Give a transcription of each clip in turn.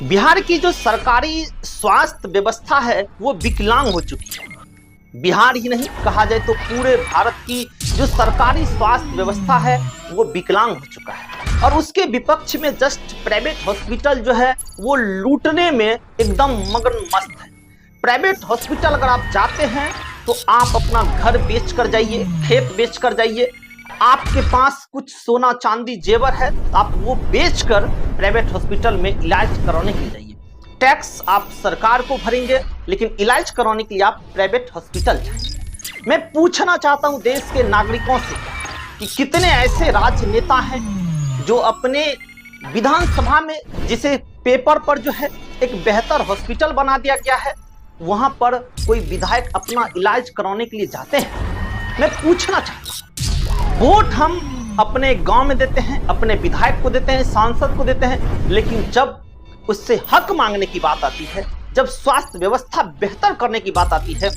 बिहार की जो सरकारी स्वास्थ्य व्यवस्था है वो विकलांग हो चुकी है। बिहार ही नहीं कहा जाए तो पूरे भारत की जो सरकारी स्वास्थ्य व्यवस्था है वो विकलांग हो चुका है। और उसके विपक्ष में जस्ट प्राइवेट हॉस्पिटल जो है वो लूटने में एकदम मगन मस्त है। प्राइवेट हॉस्पिटल अगर आप जाते हैं तो आप अपना घर बेच कर जाइए, खेत बेच कर जाइए, आपके पास कुछ सोना चांदी जेवर है तो आप वो बेचकर प्राइवेट हॉस्पिटल में इलाज कराने के लिए जाइए। टैक्स आप सरकार को भरेंगे लेकिन इलाज कराने के लिए आप प्राइवेट हॉस्पिटल जाइए। मैं पूछना चाहता हूं देश के नागरिकों से कि कितने ऐसे राजनेता हैं जो अपने विधानसभा में, जिसे पेपर पर जो है एक बेहतर हॉस्पिटल बना दिया गया है, वहां पर कोई विधायक अपना इलाज कराने के लिए जाते हैं। मैं पूछना चाहता हूं, वोट हम अपने गांव में देते हैं, अपने विधायक को देते हैं, सांसद को देते हैं, लेकिन जब उससे हक मांगने की बात आती है, जब स्वास्थ्य व्यवस्था बेहतर करने की बात आती है,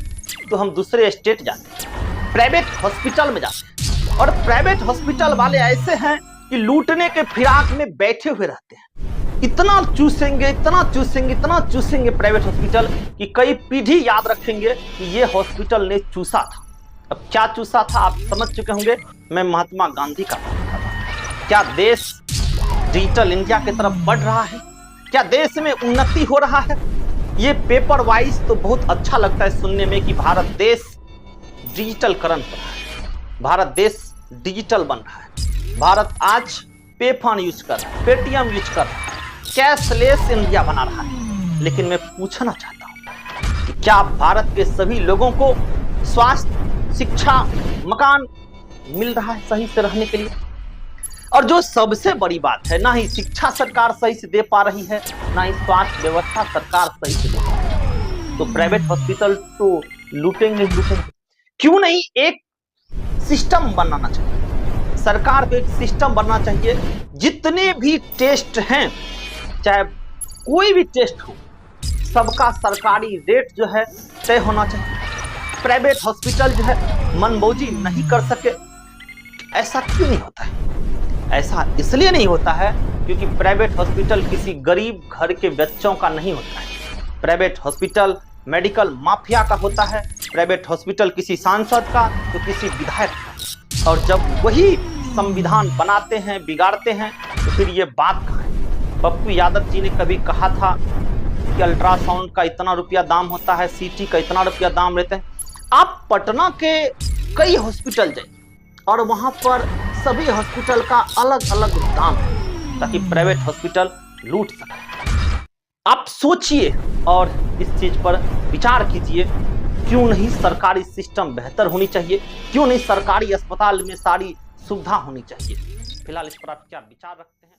तो हम दूसरे स्टेट जाते हैं, प्राइवेट हॉस्पिटल में जाते हैं। और प्राइवेट हॉस्पिटल वाले ऐसे हैं कि लूटने के फिराक में बैठे हुए रहते हैं। इतना चूसेंगे, इतना चूसेंगे, इतना चूसेंगे प्राइवेट हॉस्पिटल कि कई पीढ़ी याद रखेंगे कि ये हॉस्पिटल ने चूसा था। अब क्या चूसा था आप समझ चुके होंगे, मैं महात्मा गांधी का बात कर रहा हूं। क्या देश डिजिटल इंडिया की तरफ बढ़ रहा है? क्या देश में उन्नति हो रहा है? ये पेपर वाइज तो बहुत अच्छा लगता है सुनने में कि भारत देश डिजिटलकरण हो रहा है, भारत देश डिजिटल बन रहा है, भारत आज पे फोन यूज कर रहा है, पेटीएम यूज कर रहा है, कैशलेस इंडिया बना रहा है। लेकिन मैं पूछना चाहता हूं कि क्या भारत के सभी लोगों को स्वास्थ्य, शिक्षा, मकान मिल रहा है सही से रहने के लिए? और जो सबसे बड़ी बात है, ना ही शिक्षा सरकार सही से दे पा रही है, ना ही स्वास्थ्य व्यवस्था सरकार सही से दे पा रही है, तो प्राइवेट हॉस्पिटल तो लूटेंगे लूटेंगे। क्यों नहीं एक सिस्टम बनाना चाहिए, सरकार को एक सिस्टम बनना चाहिए। जितने भी टेस्ट हैं, चाहे कोई भी टेस्ट हो, सबका सरकारी रेट जो है तय होना चाहिए। प्राइवेट हॉस्पिटल जो है मनमौजी नहीं कर सके। ऐसा क्यों नहीं होता है? ऐसा इसलिए नहीं होता है क्योंकि प्राइवेट हॉस्पिटल किसी गरीब घर के बच्चों का नहीं होता है। प्राइवेट हॉस्पिटल मेडिकल माफिया का होता है, प्राइवेट हॉस्पिटल किसी सांसद का तो किसी विधायक का। और जब वही संविधान बनाते हैं, बिगाड़ते हैं, तो फिर ये बात कहाँ है? पप्पू यादव जी ने कभी कहा था कि अल्ट्रासाउंड का इतना रुपया दाम होता है, सीटी का इतना रुपया दाम लेते हैं। आप पटना के कई हॉस्पिटल जाइए और वहां पर सभी हॉस्पिटल का अलग अलग दाम है ताकि प्राइवेट हॉस्पिटल लूट सके। आप सोचिए और इस चीज पर विचार कीजिए, क्यों नहीं सरकारी सिस्टम बेहतर होनी चाहिए? क्यों नहीं सरकारी अस्पताल में सारी सुविधा होनी चाहिए? फिलहाल इस पर आप क्या विचार रखते हैं?